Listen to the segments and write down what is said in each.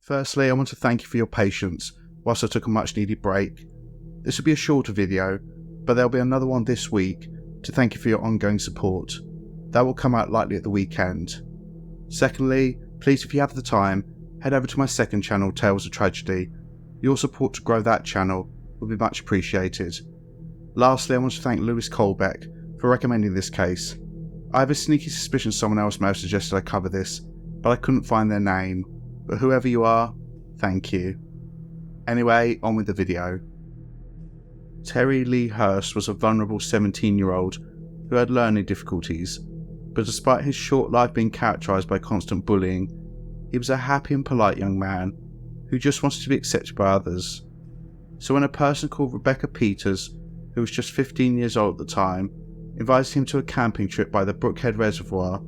Firstly, I want to thank you for your patience whilst I took a much needed break. This will be a shorter video, but there will be another one this week to thank you for your ongoing support. That will come out likely at the weekend. Secondly, please, if you have the time, head over to my second channel, Tales of Tragedy. Your support to grow that channel would be much appreciated. Lastly, I want to thank Lewis Colbeck for recommending this case. I have a sneaky suspicion someone else may have suggested I cover this, but I couldn't find their name. But whoever you are, thank you. Anyway, on with the video. Terry Lee Hurst was a vulnerable 17-year-old who had learning difficulties, but despite his short life being characterised by constant bullying, he was a happy and polite young man who just wanted to be accepted by others. So when a person called Rebecca Peeters, who was just 15 years old at the time, invited him to a camping trip by the Broomhead Reservoir,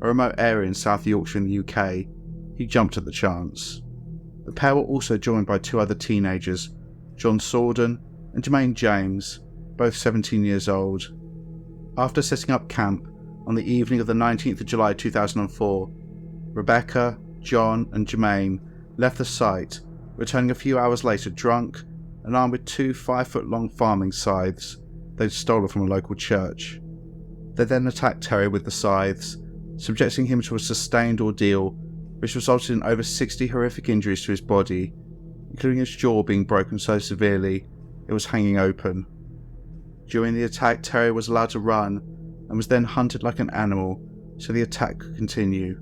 a remote area in South Yorkshire in the UK, he jumped at the chance. The pair were also joined by two other teenagers, John Sorden and Jermaine James, both 17 years old. After setting up camp on the evening of the 19th of July 2004, Rebecca, John and Jermaine left the site, returning a few hours later drunk and armed with two 5-foot-long farming scythes they'd stolen from a local church. They then attacked Terry with the scythes, subjecting him to a sustained ordeal which resulted in over 60 horrific injuries to his body, including his jaw being broken so severely it was hanging open. During the attack, Terry was allowed to run and was then hunted like an animal so the attack could continue.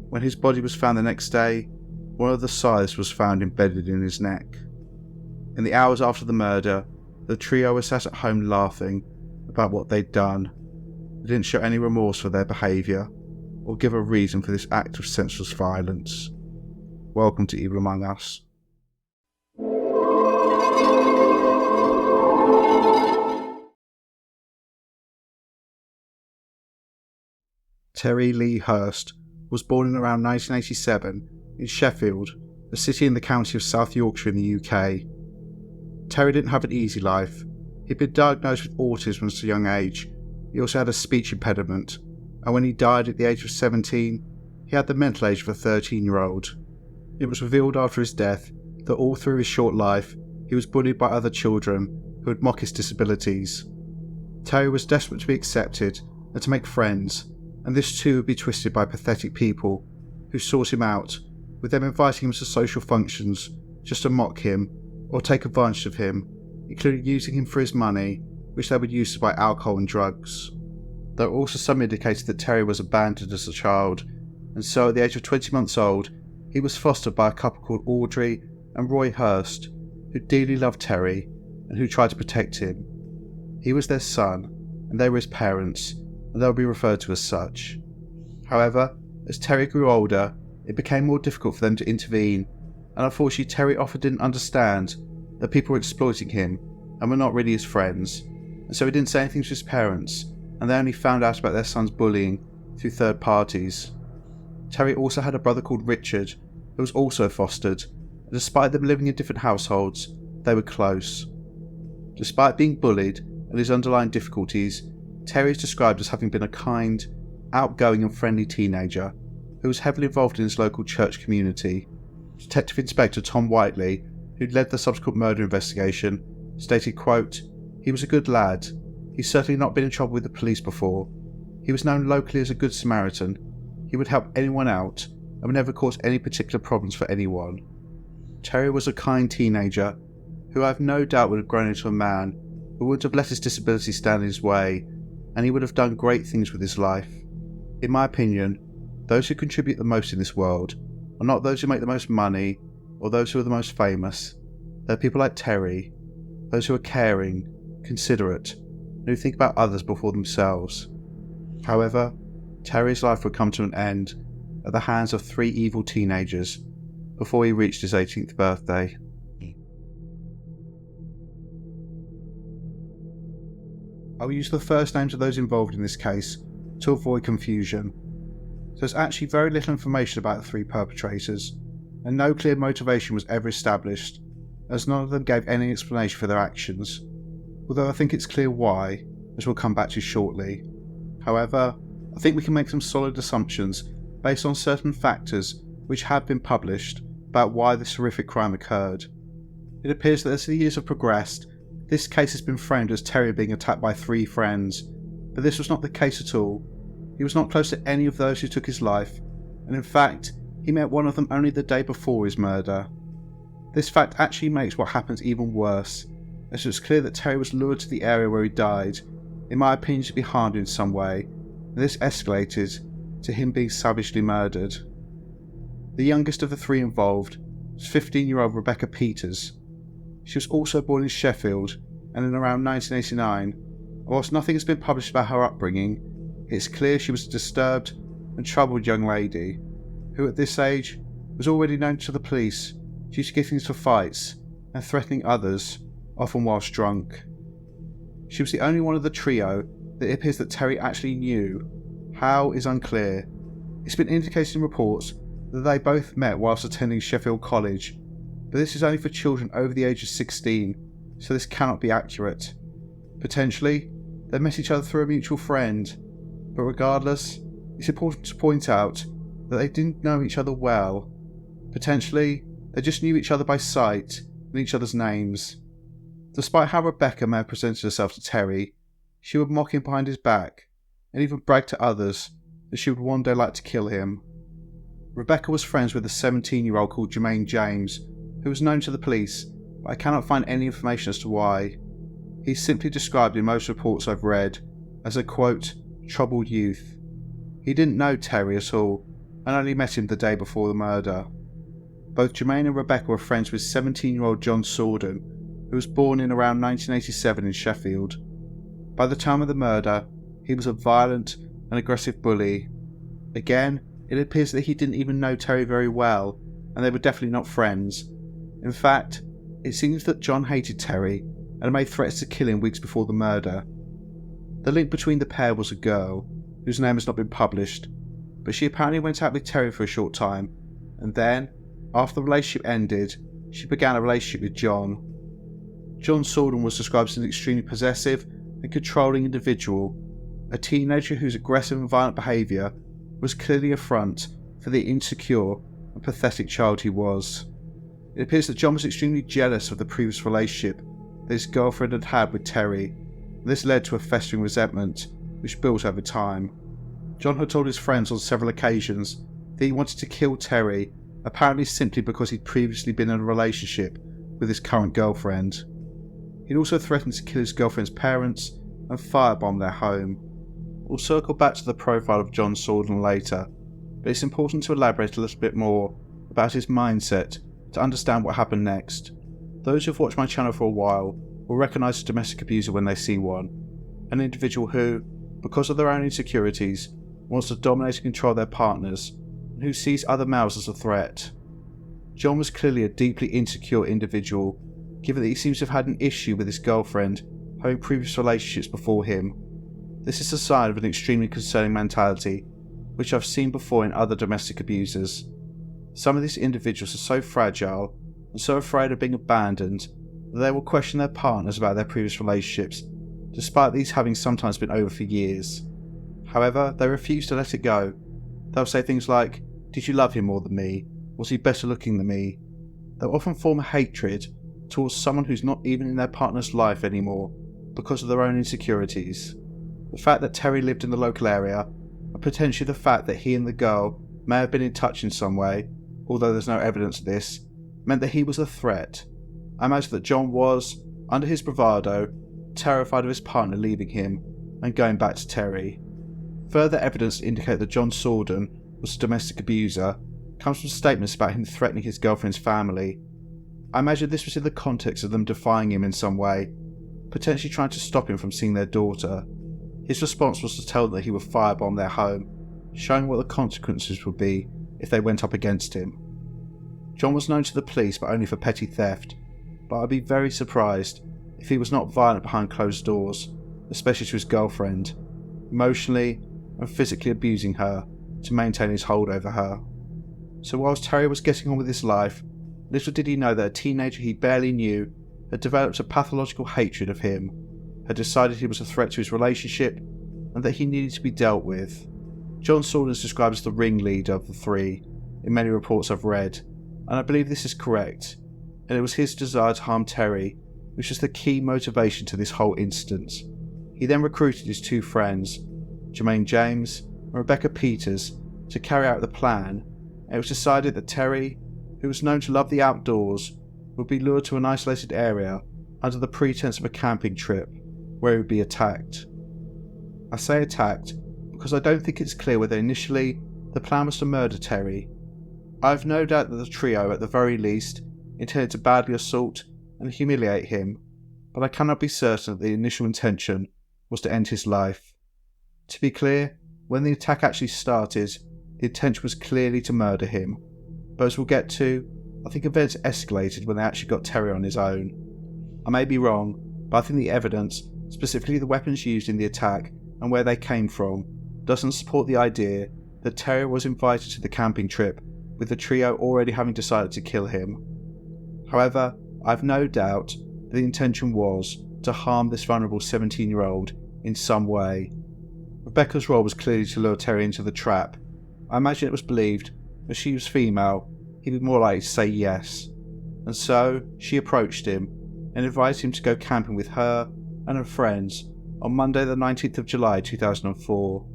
When his body was found the next day, one of the scythes was found embedded in his neck. In the hours after the murder, the trio was sat at home laughing about what they'd done. They didn't show any remorse for their behaviour or give a reason for this act of senseless violence. Welcome to Evil Among Us. Terry Lee Hurst was born in around 1987 in Sheffield, a city in the county of South Yorkshire in the UK. Terry didn't have an easy life. He'd been diagnosed with autism at a young age. He also had a speech impediment, and when he died at the age of 17, he had the mental age of a 13-year-old. It was revealed after his death that all through his short life, he was bullied by other children who would mock his disabilities. Terry was desperate to be accepted and to make friends, and this too would be twisted by pathetic people who sought him out, with them inviting him to social functions just to mock him or take advantage of him, including using him for his money, which they would use to buy alcohol and drugs. There were also some indicated that Terry was abandoned as a child, and so at the age of 20 months old, he was fostered by a couple called Audrey and Roy Hurst, who dearly loved Terry and who tried to protect him. He was their son, and they were his parents, and they would be referred to as such. However, as Terry grew older, it became more difficult for them to intervene, and unfortunately Terry often didn't understand that people were exploiting him and were not really his friends, and so he didn't say anything to his parents, and they only found out about their son's bullying through third parties. Terry also had a brother called Richard, who was also fostered, and despite them living in different households, they were close. Despite being bullied and his underlying difficulties, Terry is described as having been a kind, outgoing and friendly teenager who was heavily involved in his local church community. Detective Inspector Tom Whiteley, who led the subsequent murder investigation, stated, quote, "He was a good lad. He's certainly not been in trouble with the police before. He was known locally as a good Samaritan. He would help anyone out and would never cause any particular problems for anyone." Terry was a kind teenager who I have no doubt would have grown into a man who wouldn't have let his disability stand in his way, and he would have done great things with his life. In my opinion, those who contribute the most in this world are not those who make the most money or those who are the most famous. They're people like Terry, those who are caring, considerate, and who think about others before themselves. However, Terry's life would come to an end at the hands of 3 evil teenagers before he reached his 18th birthday. I will use the first names of those involved in this case to avoid confusion. There's actually very little information about the 3 perpetrators, and no clear motivation was ever established, as none of them gave any explanation for their actions, although I think it's clear why, as we'll come back to shortly. However, I think we can make some solid assumptions based on certain factors which have been published about why this horrific crime occurred. It appears that as the years have progressed, this case has been framed as Terry being attacked by 3 friends, but this was not the case at all. He was not close to any of those who took his life, and in fact, he met one of them only the day before his murder. This fact actually makes what happens even worse, as it's clear that Terry was lured to the area where he died, in my opinion to be harmed in some way, and this escalated to him being savagely murdered. The youngest of the 3 involved was 15-year-old Rebecca Peeters. She was also born in Sheffield, and in around 1989, and whilst nothing has been published about her upbringing, it's clear she was a disturbed and troubled young lady, who at this age was already known to the police due to getting into fights and threatening others, often whilst drunk. She was the only one of the trio that it appears that Terry actually knew. How is unclear. It's been indicated in reports that they both met whilst attending Sheffield College, but this is only for children over the age of 16, so this cannot be accurate. Potentially, they met each other through a mutual friend, but regardless, it's important to point out that they didn't know each other well. Potentially, they just knew each other by sight and each other's names. Despite how Rebecca may have presented herself to Terry, she would mock him behind his back, and even brag to others that she would one day like to kill him. Rebecca was friends with a 17-year-old called Jermaine James, who was known to the police, but I cannot find any information as to why. He's simply described in most reports I've read as a, quote, troubled youth. He didn't know Terry at all, and only met him the day before the murder. Both Jermaine and Rebecca were friends with 17-year-old John Sorden, who was born in around 1987 in Sheffield. By the time of the murder, he was a violent and aggressive bully. Again, it appears that he didn't even know Terry very well, and they were definitely not friends. In fact, it seems that John hated Terry and made threats to kill him weeks before the murder. The link between the pair was a girl, whose name has not been published, but she apparently went out with Terry for a short time, and then, after the relationship ended, she began a relationship with John. John Sawdon was described as an extremely possessive and controlling individual, a teenager whose aggressive and violent behaviour was clearly a front for the insecure and pathetic child he was. It appears that John was extremely jealous of the previous relationship that his girlfriend had had with Terry, and this led to a festering resentment which built over time. John had told his friends on several occasions that he wanted to kill Terry, apparently simply because he'd previously been in a relationship with his current girlfriend. He'd also threatened to kill his girlfriend's parents and firebomb their home. We'll circle back to the profile of John Sorden later, but it's important to elaborate a little bit more about his mindset to understand what happened next. Those who've watched my channel for a while will recognise a domestic abuser when they see one, an individual who, because of their own insecurities, wants to dominate and control their partners, and who sees other males as a threat. John was clearly a deeply insecure individual, given that he seems to have had an issue with his girlfriend having previous relationships before him. This is a sign of an extremely concerning mentality, which I've seen before in other domestic abusers. Some of these individuals are so fragile and so afraid of being abandoned that they will question their partners about their previous relationships, despite these having sometimes been over for years. However, they refuse to let it go. They'll say things like, "Did you love him more than me? Was he better looking than me?" They'll often form a hatred towards someone who's not even in their partner's life anymore because of their own insecurities. The fact that Terry lived in the local area, and potentially the fact that he and the girl may have been in touch in some way, although there's no evidence of this, meant that he was a threat. I imagine that John was, under his bravado, terrified of his partner leaving him and going back to Terry. Further evidence to indicate that John Sorden was a domestic abuser comes from statements about him threatening his girlfriend's family. I imagine this was in the context of them defying him in some way, potentially trying to stop him from seeing their daughter. His response was to tell them that he would firebomb their home, showing what the consequences would be if they went up against him. John was known to the police but only for petty theft, but I'd be very surprised if he was not violent behind closed doors, especially to his girlfriend, emotionally and physically abusing her to maintain his hold over her. So whilst Terry was getting on with his life, little did he know that a teenager he barely knew had developed a pathological hatred of him, had decided he was a threat to his relationship, and that he needed to be dealt with. John Sorden is described as the ringleader of the 3, in many reports I've read, and I believe this is correct, and it was his desire to harm Terry which was the key motivation to this whole instance. He then recruited his two friends, Jermaine James and Rebecca Peeters, to carry out the plan, and it was decided that Terry, who was known to love the outdoors, would be lured to an isolated area under the pretense of a camping trip, where he would be attacked. I say attacked because I don't think it's clear whether initially the plan was to murder Terry. I have no doubt that the trio, at the very least, intended to badly assault and humiliate him, but I cannot be certain that the initial intention was to end his life. To be clear, when the attack actually started, the intention was clearly to murder him, but as we'll get to, I think events escalated when they actually got Terry on his own. I may be wrong, but I think the evidence, specifically the weapons used in the attack and where they came from, doesn't support the idea that Terry was invited to the camping trip with the trio already having decided to kill him. However, I have no doubt that the intention was to harm this vulnerable 17-year-old in some way. Rebecca's role was clearly to lure Terry into the trap. I imagine it was believed that she was female, he'd be more likely to say yes, and so she approached him and invited him to go camping with her and her friends on Monday the 19th of July 2004.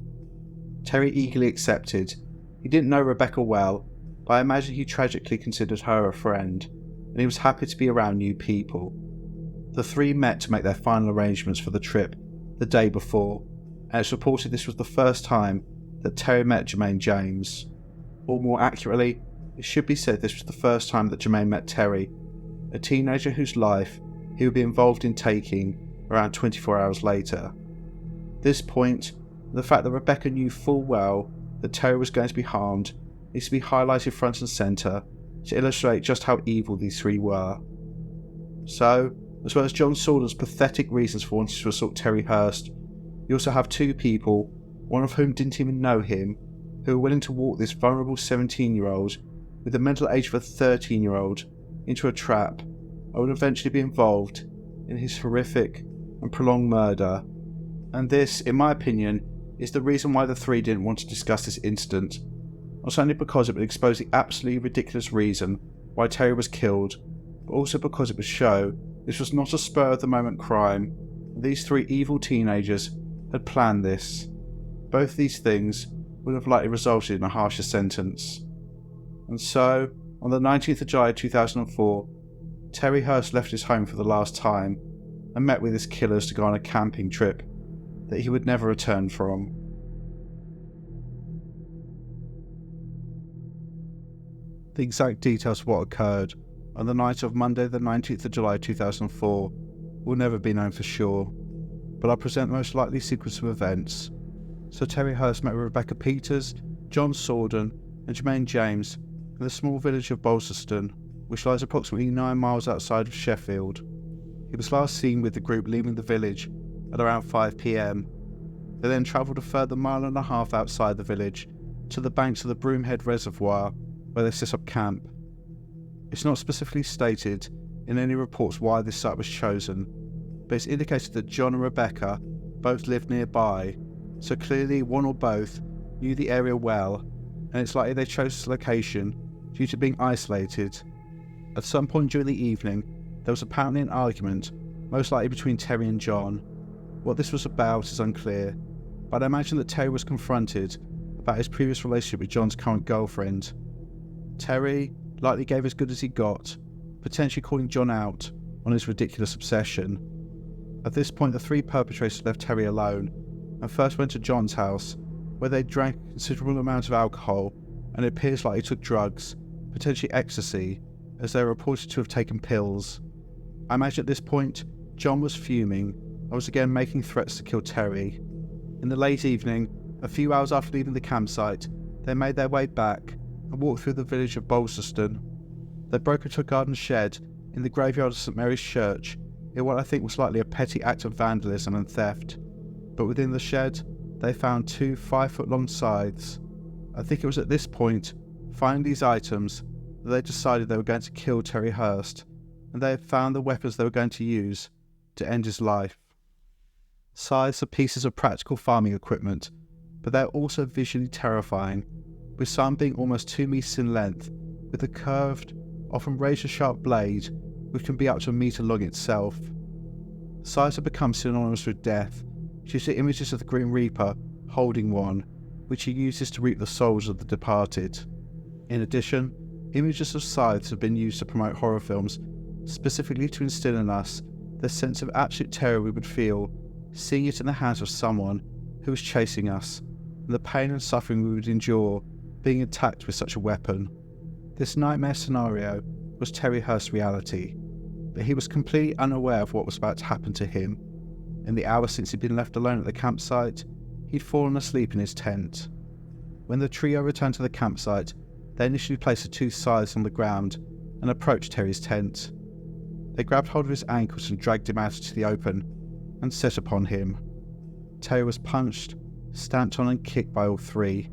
Terry eagerly accepted. He didn't know Rebecca well, but I imagine he tragically considered her a friend, and he was happy to be around new people. The three met to make their final arrangements for the trip the day before, and it's reported this was the first time that Terry met Jermaine James. Or more accurately, it should be said this was the first time that Jermaine met Terry, a teenager whose life he would be involved in taking around 24 hours later. This point, the fact that Rebecca knew full well that Terry was going to be harmed, needs to be highlighted front and centre to illustrate just how evil these three were. So, as well as John Sawdon's pathetic reasons for wanting to assault Terry Hurst, you also have two people, one of whom didn't even know him, who were willing to walk this vulnerable 17-year-old with the mental age of a 13-year-old into a trap and would eventually be involved in his horrific and prolonged murder. And this, in my opinion, is the reason why the three didn't want to discuss this incident, not only because it would expose the absolutely ridiculous reason why Terry was killed, but also because it would show this was not a spur-of-the-moment crime, and these three evil teenagers had planned this. Both these things would have likely resulted in a harsher sentence. And so, on the 19th of July 2004, Terry Hurst left his home for the last time and met with his killers to go on a camping trip that he would never return from. The exact details of what occurred on the night of Monday the 19th of July 2004 will never be known for sure, but I'll present the most likely sequence of events. So Terry Hurst met with Rebecca Peeters, John Sorden and Jermaine James in the small village of Bolsterstone, which lies approximately 9 miles outside of Sheffield. He was last seen with the group leaving the village at around 5 p.m. They then travelled a further 1.5 miles outside the village to the banks of the Broomhead Reservoir, where they set up camp. It's not specifically stated in any reports why this site was chosen, but it's indicated that John and Rebecca both lived nearby, so clearly one or both knew the area well, and it's likely they chose this location due to being isolated. At some point during the evening, there was apparently an argument, most likely between Terry and John. What this was about is unclear, but I imagine that Terry was confronted about his previous relationship with John's current girlfriend. Terry likely gave as good as he got, potentially calling John out on his ridiculous obsession. At this point, the three perpetrators left Terry alone and first went to John's house, where they drank a considerable amount of alcohol, and it appears like he took drugs, potentially ecstasy, as they were reported to have taken pills. I imagine at this point, John was fuming and was again making threats to kill Terry. In the late evening, a few hours after leaving the campsite, they made their way back and walked through the village of Bolsterstone. They broke into a garden shed in the graveyard of St Mary's Church in what I think was likely a petty act of vandalism and theft, but within the shed they found 2 5-foot-long scythes. I think it was at this point, finding these items, that they decided they were going to kill Terry Hurst, and they had found the weapons they were going to use to end his life. Scythes are pieces of practical farming equipment, but they are also visually terrifying, with some being almost 2 meters in length, with a curved, often razor-sharp blade which can be up to a metre long itself. Scythes have become synonymous with death due to images of the Grim Reaper holding one, which he uses to reap the souls of the departed. In addition, images of scythes have been used to promote horror films, specifically to instill in us the sense of absolute terror we would feel seeing it in the hands of someone who was chasing us, and the pain and suffering we would endure being attacked with such a weapon. This nightmare scenario was Terry Hurst's reality, but he was completely unaware of what was about to happen to him. In the hours since he'd been left alone at the campsite, he'd fallen asleep in his tent. When the trio returned to the campsite, they initially placed the two scythes on the ground and approached Terry's tent. They grabbed hold of his ankles and dragged him out into the open and set upon him. Terry was punched, stamped on and kicked by all three.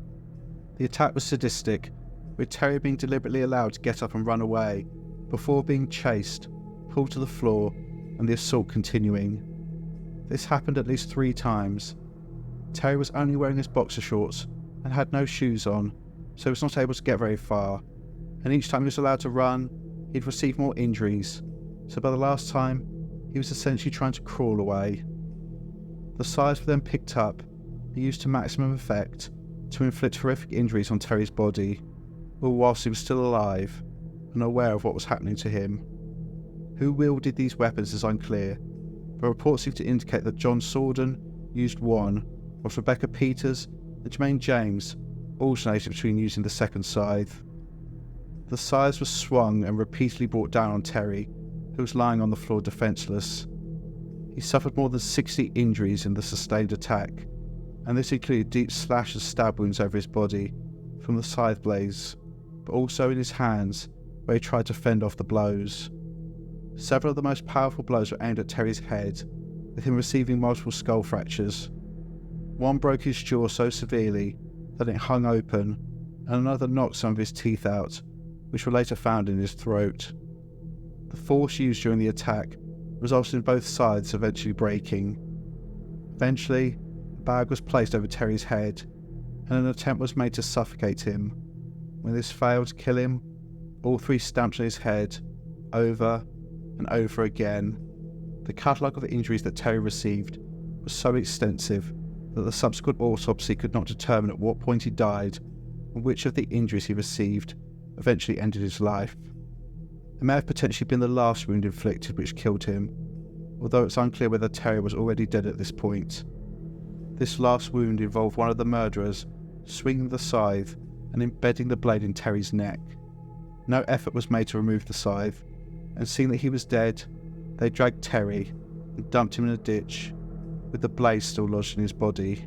The attack was sadistic, with Terry being deliberately allowed to get up and run away before being chased, pulled to the floor, and the assault continuing. This happened at least 3 times. Terry was only wearing his boxer shorts and had no shoes on, so he was not able to get very far, and each time he was allowed to run, he'd receive more injuries, so by the last time, he was essentially trying to crawl away. The scythes were then picked up and used to maximum effect to inflict horrific injuries on Terry's body, all whilst he was still alive and aware of what was happening to him. Who wielded these weapons is unclear, but reports seem to indicate that John Sorden used one, whilst Rebecca Peeters and Jermaine James alternated between using the second scythe. The scythes were swung and repeatedly brought down on Terry, who was lying on the floor defenceless. He suffered more than 60 injuries in the sustained attack, and this included deep slash and stab wounds over his body from the scythe blades, but also in his hands, where he tried to fend off the blows. Several of the most powerful blows were aimed at Terry's head, with him receiving multiple skull fractures. One broke his jaw so severely that it hung open, and another knocked some of his teeth out, which were later found in his throat. The force used during the attack resulted in both scythes eventually breaking. Eventually, a bag was placed over Terry's head, and an attempt was made to suffocate him. When this failed to kill him, all three stamped on his head, over and over again. The catalogue of injuries that Terry received was so extensive that the subsequent autopsy could not determine at what point he died and which of the injuries he received eventually ended his life. It may have potentially been the last wound inflicted which killed him, although it's unclear whether Terry was already dead at this point. This last wound involved one of the murderers swinging the scythe and embedding the blade in Terry's neck. No effort was made to remove the scythe, and seeing that he was dead, they dragged Terry and dumped him in a ditch, with the blade still lodged in his body.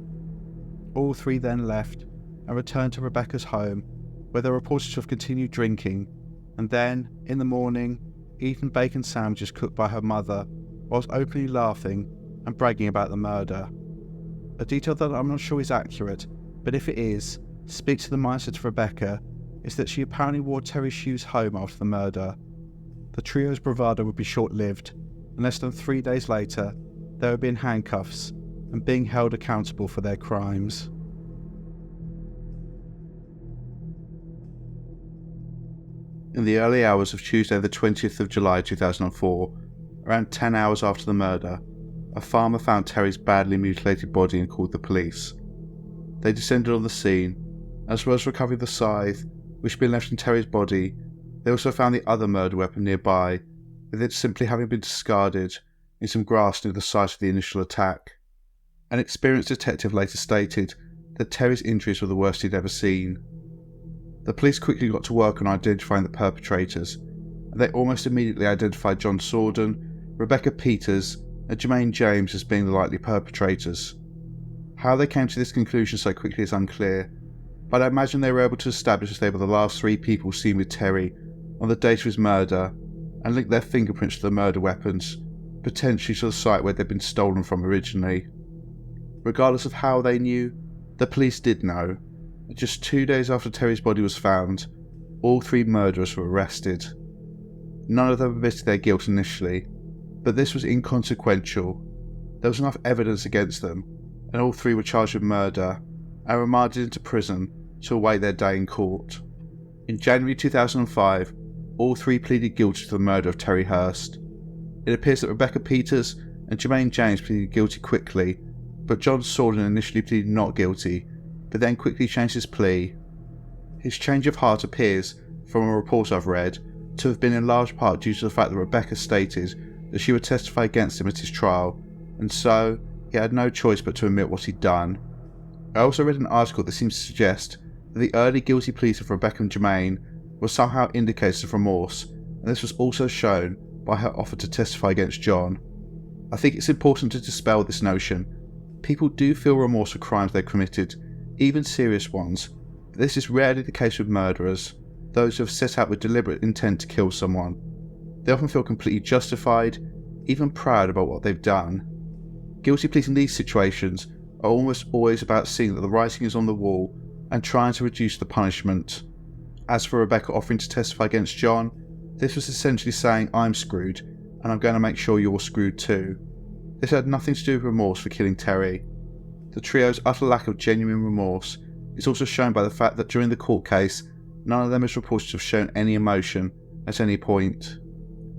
All three then left and returned to Rebecca's home, where they were reported to have continued drinking, and then, in the morning, eaten bacon sandwiches cooked by her mother, whilst openly laughing and bragging about the murder. A detail that I'm not sure is accurate, but if it is, speaks to the mindset of Rebecca, is that she apparently wore Terry's shoes home after the murder. The trio's bravado would be short-lived, and less than 3 days later, they would be in handcuffs and being held accountable for their crimes. In the early hours of Tuesday the 20th of July 2004, around 10 hours after the murder, a farmer found Terry's badly mutilated body and called the police. They descended on the scene, as well as recovering the scythe, which had been left in Terry's body. They also found the other murder weapon nearby, with it simply having been discarded in some grass near the site of the initial attack. An experienced detective later stated that Terry's injuries were the worst he'd ever seen. The police quickly got to work on identifying the perpetrators, and they almost immediately identified John Sorden, Rebecca Peeters, and Jermaine James as being the likely perpetrators. How they came to this conclusion so quickly is unclear, but I imagine they were able to establish that they were the last 3 people seen with Terry on the date of his murder, and link their fingerprints to the murder weapons, potentially to the site where they'd been stolen from originally. Regardless of how they knew, the police did know. Just 2 days after Terry's body was found, all 3 murderers were arrested. None of them admitted their guilt initially, but this was inconsequential. There was enough evidence against them, and all 3 were charged with murder and remanded into prison to await their day in court. In January 2005, all three pleaded guilty to the murder of Terry Hurst. It appears that Rebecca Peeters and Jermaine James pleaded guilty quickly, but John Sorden initially pleaded not guilty, but then quickly changed his plea. His change of heart appears, from a report I've read, to have been in large part due to the fact that Rebecca stated that she would testify against him at his trial, and so he had no choice but to admit what he'd done. I also read an article that seems to suggest that the early guilty pleas of Rebecca and Jermaine were somehow indicators of remorse, and this was also shown by her offer to testify against John. I think it's important to dispel this notion. People do feel remorse for crimes they committed, even serious ones, but this is rarely the case with murderers, those who have set out with deliberate intent to kill someone. They often feel completely justified, even proud about what they've done. Guilty pleas in these situations are almost always about seeing that the writing is on the wall and trying to reduce the punishment. As for Rebecca offering to testify against John, this was essentially saying, I'm screwed, and I'm going to make sure you're screwed too. This had nothing to do with remorse for killing Terry. The trio's utter lack of genuine remorse is also shown by the fact that during the court case, none of them is reported to have shown any emotion at any point.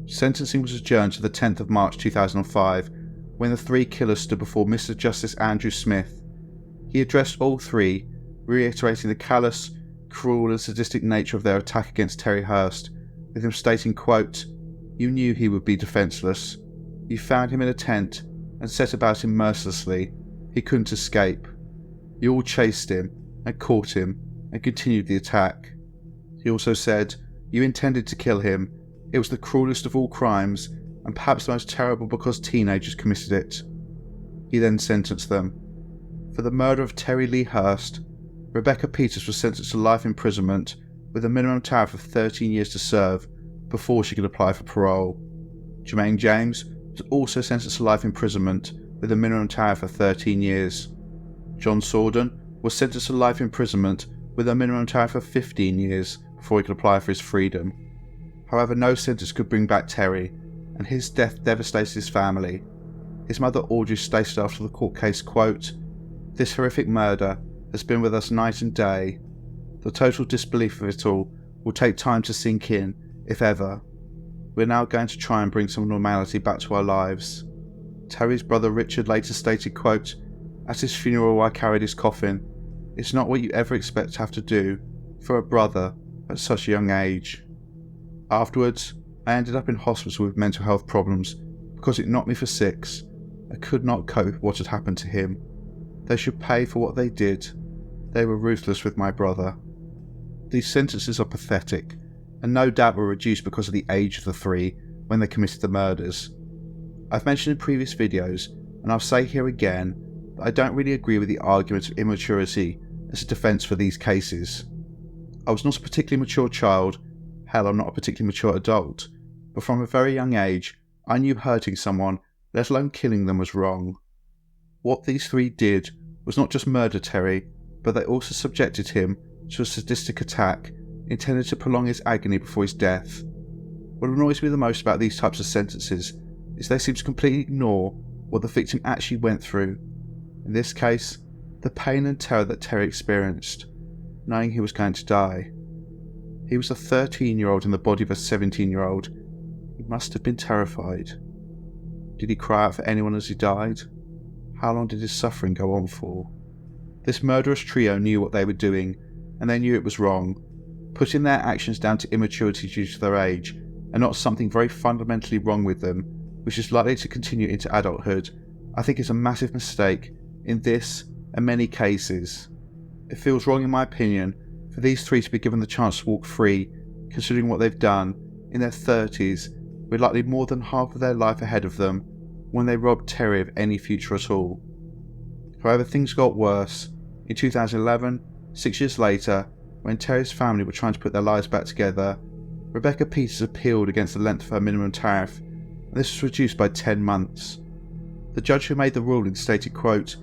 Sentencing was adjourned to the 10th of March 2005, when the three killers stood before Mr. Justice Andrew Smith. He addressed all three, reiterating the callous, cruel and sadistic nature of their attack against Terry Hurst, with him stating, quote, "You knew he would be defenceless. You found him in a tent and set about him mercilessly. He couldn't escape. You all chased him and caught him and continued the attack." He also said, "You intended to kill him. It was the cruelest of all crimes, and perhaps the most terrible because teenagers committed it." He then sentenced them. For the murder of Terry Lee Hurst, Rebecca Peeters was sentenced to life imprisonment with a minimum tariff of 13 years to serve before she could apply for parole. Jermaine James was also sentenced to life imprisonment with a minimum tariff of 13 years. John Sawdon was sentenced to life imprisonment with a minimum tariff of 15 years before he could apply for his freedom. However, no sentence could bring back Terry, and his death devastated his family. His mother Audrey stated after the court case, quote, "This horrific murder has been with us night and day. The total disbelief of it all will take time to sink in, if ever. We're now going to try and bring some normality back to our lives." Terry's brother Richard later stated, quote, "At his funeral I carried his coffin. It's not what you ever expect to have to do for a brother at such a young age." Afterwards, I ended up in hospital with mental health problems because it knocked me for six. I could not cope with what had happened to him. They should pay for what they did. They were ruthless with my brother. These sentences are pathetic, and no doubt were reduced because of the age of the three when they committed the murders. I've mentioned in previous videos, and I'll say here again, that I don't really agree with the argument of immaturity as a defence for these cases. I was not a particularly mature child, hell, I'm not a particularly mature adult, but from a very young age, I knew hurting someone, let alone killing them, was wrong. What these three did was not just murder Terry, but they also subjected him to a sadistic attack intended to prolong his agony before his death. What annoys me the most about these types of sentences is they seem to completely ignore what the victim actually went through. In this case, the pain and terror that Terry experienced, knowing he was going to die. He was a 13-year-old in the body of a 17-year-old. He must have been terrified. Did he cry out for anyone as he died? How long did his suffering go on for? This murderous trio knew what they were doing, and they knew it was wrong. Putting their actions down to immaturity due to their age, and not something very fundamentally wrong with them, which is likely to continue into adulthood, I think is a massive mistake in this and many cases. It feels wrong, in my opinion, for these three to be given the chance to walk free, considering what they've done, in their 30s, with likely more than half of their life ahead of them, when they robbed Terry of any future at all. However, things got worse. In 2011, 6 years later, when Terry's family were trying to put their lives back together, Rebecca Peeters appealed against the length of her minimum tariff, and this was reduced by 10 months. The judge who made the ruling stated, quote,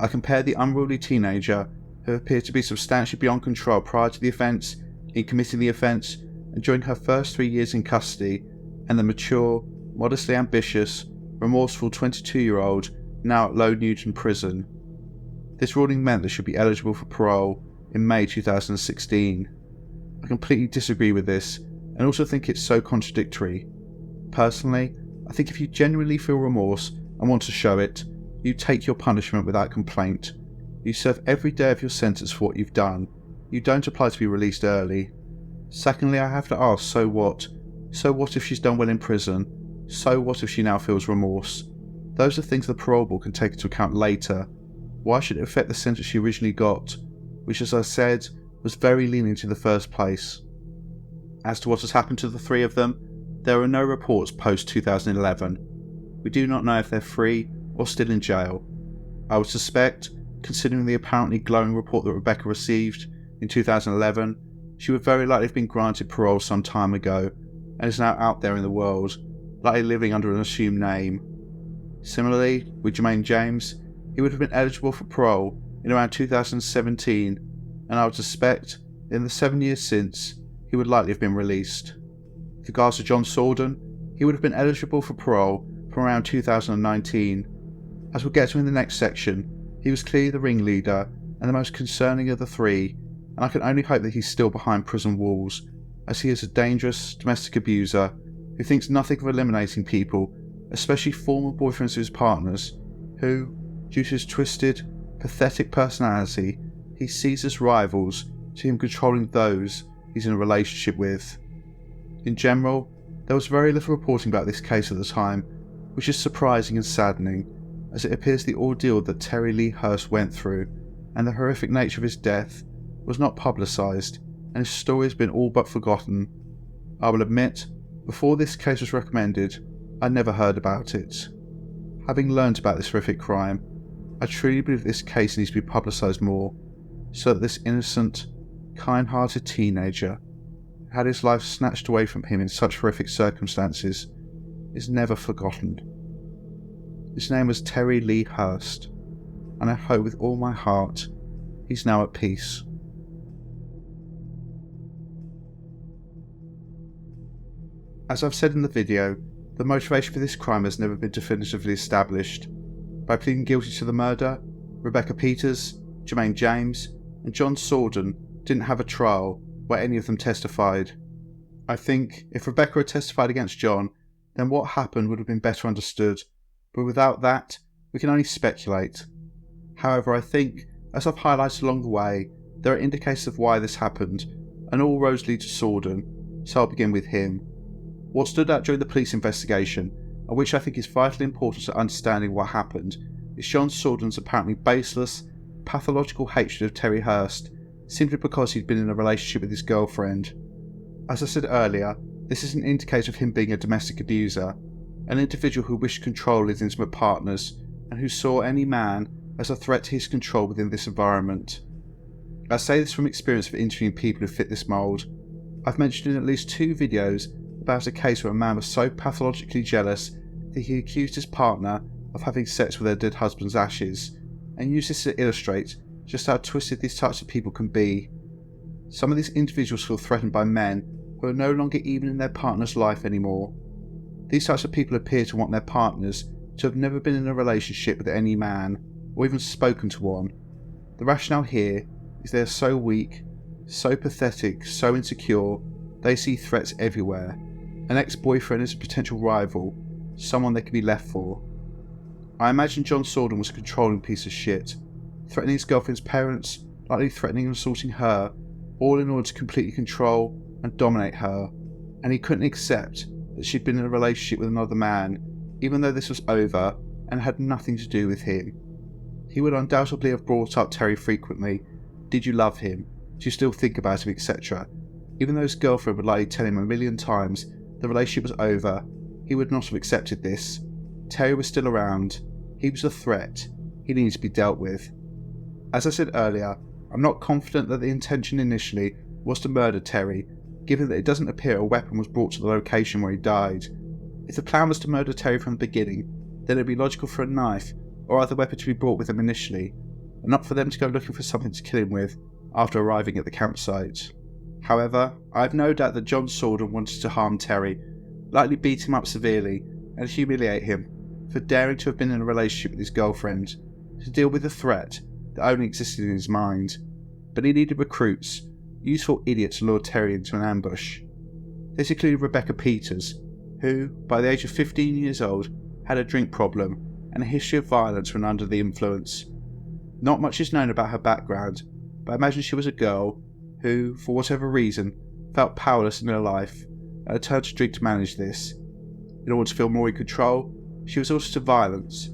"I compare the unruly teenager who appeared to be substantially beyond control prior to the offence, in committing the offence, and during her first 3 years in custody, and the mature, modestly ambitious, remorseful 22-year-old now at Low Newton Prison." This ruling meant they should be eligible for parole in May 2016. I completely disagree with this, and also think it's so contradictory. Personally, I think if you genuinely feel remorse and want to show it, you take your punishment without complaint. You serve every day of your sentence for what you've done. You don't apply to be released early. Secondly, I have to ask, so what? So what if she's done well in prison? So what if she now feels remorse? Those are things the parole board can take into account later. Why should it affect the sentence she originally got, which, as I said, was very lenient in the first place? As to what has happened to the three of them, there are no reports post-2011. We do not know if they're free or still in jail. I would suspect, considering the apparently glowing report that Rebecca received in 2011, she would very likely have been granted parole some time ago and is now out there in the world, likely living under an assumed name. Similarly, with Jermaine James, he would have been eligible for parole in around 2017, and I would suspect in the 7 years since, he would likely have been released. With regards to John Sorden, he would have been eligible for parole from around 2019. As we'll get to in the next section, he was clearly the ringleader and the most concerning of the three, and I can only hope that he's still behind prison walls, as he is a dangerous domestic abuser who thinks nothing of eliminating people, especially former boyfriends of his partners, who, due to his twisted, pathetic personality, he sees as rivals to him controlling those he's in a relationship with. In general, there was very little reporting about this case at the time, which is surprising and saddening, as it appears the ordeal that Terry Lee Hurst went through and the horrific nature of his death was not publicised, and his story has been all but forgotten. I will admit, before this case was recommended, I never heard about it. Having learned about this horrific crime, I truly believe this case needs to be publicised more, so that this innocent, kind-hearted teenager, who had his life snatched away from him in such horrific circumstances, is never forgotten. His name was Terry Lee Hurst, and I hope with all my heart he's now at peace. As I've said in the video, the motivation for this crime has never been definitively established. By pleading guilty to the murder, Rebecca Peeters, Jermaine James, and John Sawdon didn't have a trial where any of them testified. I think if Rebecca had testified against John, then what happened would have been better understood, but without that, we can only speculate. However, I think, as I've highlighted along the way, there are indicators of why this happened, and all roads lead to Sorden, so I'll begin with him. What stood out during the police investigation, and which I think is vitally important to understanding what happened, is John Sorden's apparently baseless, pathological hatred of Terry Hurst, simply because he'd been in a relationship with his girlfriend. As I said earlier, this is an indicator of him being a domestic abuser, an individual who wished control his intimate partners, and who saw any man as a threat to his control within this environment. I say this from experience of interviewing people who fit this mould. I've mentioned in at least 2 videos about a case where a man was so pathologically jealous that he accused his partner of having sex with their dead husband's ashes, and used this to illustrate just how twisted these types of people can be. Some of these individuals feel threatened by men who are no longer even in their partner's life anymore. These types of people appear to want their partners to have never been in a relationship with any man, or even spoken to one. The rationale here is they are so weak, so pathetic, so insecure, they see threats everywhere. An ex-boyfriend is a potential rival, someone they can be left for. I imagine John Sorden was a controlling piece of shit, threatening his girlfriend's parents, likely threatening and assaulting her, all in order to completely control and dominate her, and he couldn't accept that she'd been in a relationship with another man, even though this was over and had nothing to do with him. He would undoubtedly have brought up Terry frequently. Did you love him? Do you still think about him, etc.? Even though his girlfriend would likely tell him 1,000,000 times the relationship was over, he would not have accepted this. Terry was still around. He was a threat. He needed to be dealt with. As I said earlier, I'm not confident that the intention initially was to murder Terry, given that it doesn't appear a weapon was brought to the location where he died. If the plan was to murder Terry from the beginning, then it would be logical for a knife or other weapon to be brought with them initially, and not for them to go looking for something to kill him with after arriving at the campsite. However, I have no doubt that John Sorden wanted to harm Terry, likely beat him up severely and humiliate him for daring to have been in a relationship with his girlfriend, to deal with the threat that only existed in his mind. But he needed recruits, useful idiots to lure Terry into an ambush. This included Rebecca Peeters, who, by the age of 15 years old, had a drink problem and a history of violence when under the influence. Not much is known about her background, but I imagine she was a girl who, for whatever reason, felt powerless in her life and had turned to drink to manage this. In order to feel more in control, she resorted to violence.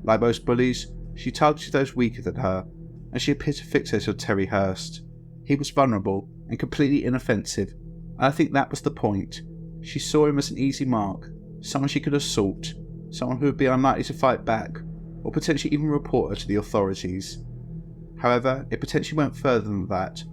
Like most bullies, she targeted those weaker than her, and she appeared to fixate on Terry Hurst. He was vulnerable and completely inoffensive, and I think that was the point. She saw him as an easy mark, someone she could assault, someone who would be unlikely to fight back, or potentially even report her to the authorities. However, it potentially went further than that.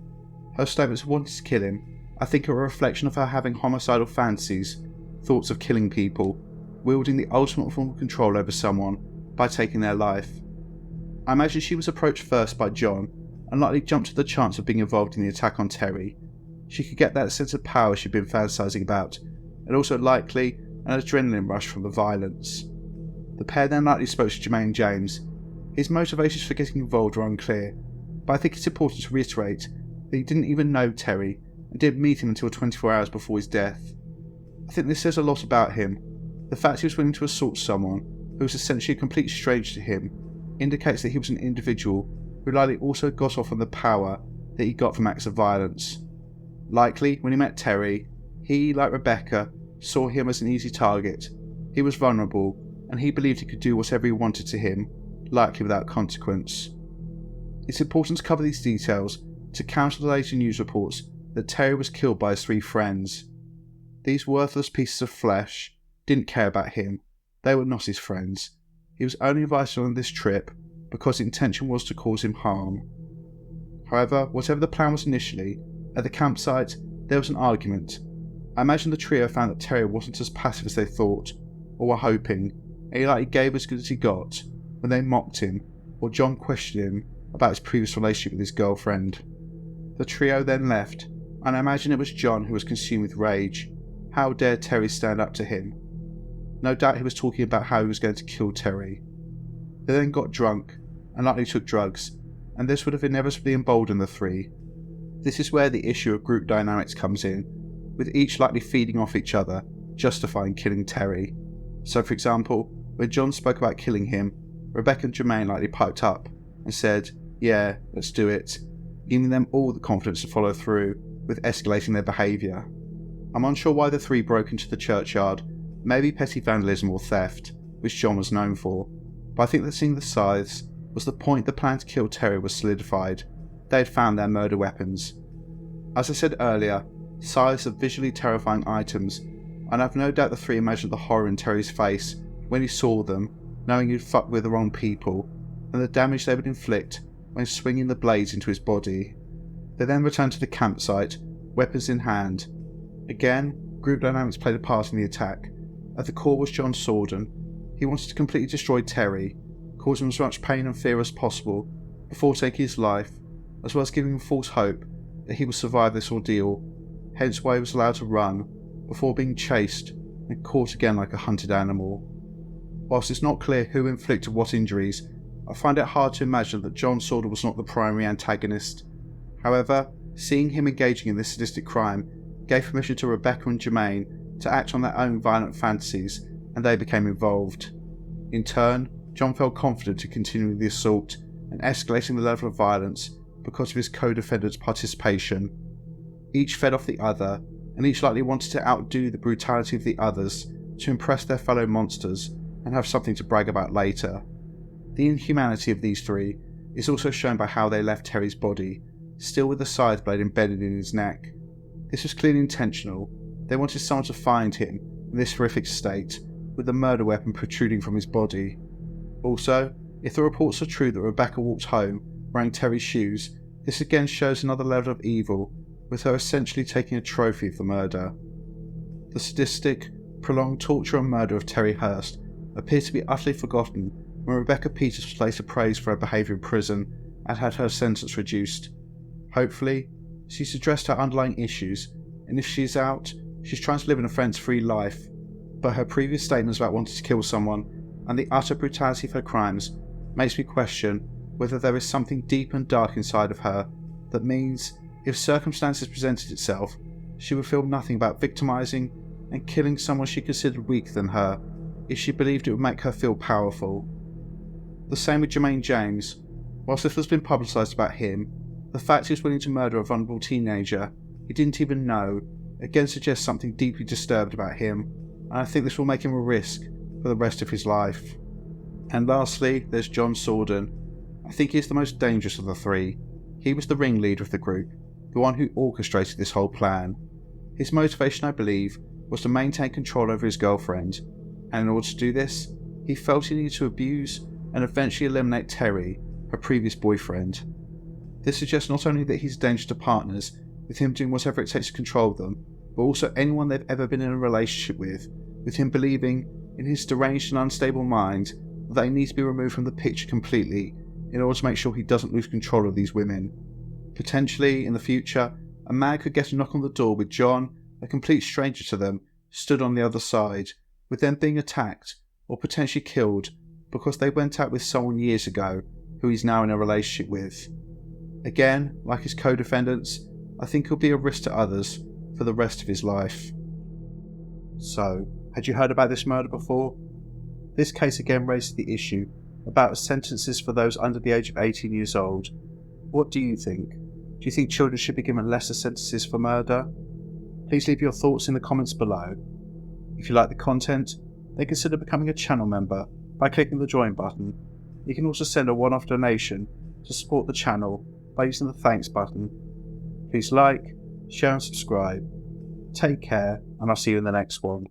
Her statements of wanting to kill him, I think, are a reflection of her having homicidal fancies, thoughts of killing people, wielding the ultimate form of control over someone by taking their life. I imagine she was approached first by John and likely jumped at the chance of being involved in the attack on Terry. She could get that sense of power she'd been fantasizing about, and also likely an adrenaline rush from the violence. The pair then likely spoke to Jermaine James. His motivations for getting involved are unclear, but I think it's important to reiterate that he didn't even know Terry and didn't meet him until 24 hours before his death. I think this says a lot about him. The fact he was willing to assault someone who was essentially a complete stranger to him indicates that he was an individual who likely also got off on the power that he got from acts of violence. Likely, when he met Terry, he, like Rebecca, saw him as an easy target. He was vulnerable, and he believed he could do whatever he wanted to him, likely without consequence. It's important to cover these details to counter the later news reports that Terry was killed by his 3 friends. These worthless pieces of flesh didn't care about him. They were not his friends. He was only invited on this trip because the intention was to cause him harm. However, whatever the plan was initially, at the campsite there was an argument. I imagine the trio found that Terry wasn't as passive as they thought, or were hoping, and he likely gave as good as he got when they mocked him, or John questioned him about his previous relationship with his girlfriend. The trio then left, and I imagine it was John who was consumed with rage. How dared Terry stand up to him? No doubt he was talking about how he was going to kill Terry. They then got drunk, and likely took drugs, and this would have inevitably emboldened the 3. This is where the issue of group dynamics comes in, with each likely feeding off each other, justifying killing Terry. So for example, when John spoke about killing him, Rebecca and Jermaine likely piped up and said, "Yeah, let's do it," giving them all the confidence to follow through with escalating their behaviour. I'm unsure why the 3 broke into the churchyard, maybe petty vandalism or theft, which John was known for, but I think that seeing the scythes was the point the plan to kill Terry was solidified. They had found their murder weapons. As I said earlier, scythes are visually terrifying items, and I've no doubt the 3 imagined the horror in Terry's face when he saw them, knowing he'd fucked with the wrong people, and the damage they would inflict when swinging the blades into his body. They then returned to the campsite, weapons in hand. Again, group dynamics played a part in the attack. At the core was John Sorden. He wanted to completely destroy Terry, cause him as much pain and fear as possible before taking his life, as well as giving him false hope that he would survive this ordeal, hence why he was allowed to run, before being chased and caught again like a hunted animal. Whilst it's not clear who inflicted what injuries, I find it hard to imagine that John Sorden was not the primary antagonist. However, seeing him engaging in this sadistic crime gave permission to Rebecca and Jermaine to act on their own violent fantasies, and they became involved. In turn, John felt confident in continuing the assault and escalating the level of violence because of his co-defendant's participation. Each fed off the other, and each likely wanted to outdo the brutality of the others to impress their fellow monsters and have something to brag about later. The inhumanity of these 3 is also shown by how they left Terry's body, still with the scythe blade embedded in his neck. This was clearly intentional. They wanted someone to find him in this horrific state, with the murder weapon protruding from his body. Also, if the reports are true that Rebecca walked home wearing Terry's shoes, this again shows another level of evil, with her essentially taking a trophy of the murder. The sadistic, prolonged torture and murder of Terry Hurst appears to be utterly forgotten when Rebecca Peeters was later praised for her behaviour in prison and had her sentence reduced. Hopefully, she's addressed her underlying issues, and if she's out, she's trying to live an offence-free life, but her previous statements about wanting to kill someone and the utter brutality of her crimes makes me question whether there is something deep and dark inside of her that means, if circumstances presented itself, she would feel nothing about victimising and killing someone she considered weaker than her if she believed it would make her feel powerful. The same with Jermaine James. Whilst little has been publicised about him, the fact he was willing to murder a vulnerable teenager he didn't even know again suggests something deeply disturbed about him, and I think this will make him a risk for the rest of his life. And lastly, there's John Sorden. I think he is the most dangerous of the three. He was the ringleader of the group, the one who orchestrated this whole plan. His motivation, I believe, was to maintain control over his girlfriend, and in order to do this, he felt he needed to abuse and eventually eliminate Terry, her previous boyfriend. This suggests not only that he's a danger to partners, with him doing whatever it takes to control them, but also anyone they've ever been in a relationship with him believing, in his deranged and unstable mind, that they need to be removed from the picture completely in order to make sure he doesn't lose control of these women. Potentially, in the future, a man could get a knock on the door with John, a complete stranger to them, stood on the other side, with them being attacked or potentially killed because they went out with someone years ago who he's now in a relationship with. Again, like his co-defendants, I think he'll be a risk to others for the rest of his life. So, had you heard about this murder before? This case again raises the issue about sentences for those under the age of 18 years old. What do you think? Do you think children should be given lesser sentences for murder? Please leave your thoughts in the comments below. If you like the content, then consider becoming a channel member by clicking the join button. You can also send a one-off donation to support the channel by using the thanks button. Please like, share and subscribe. Take care, and I'll see you in the next one.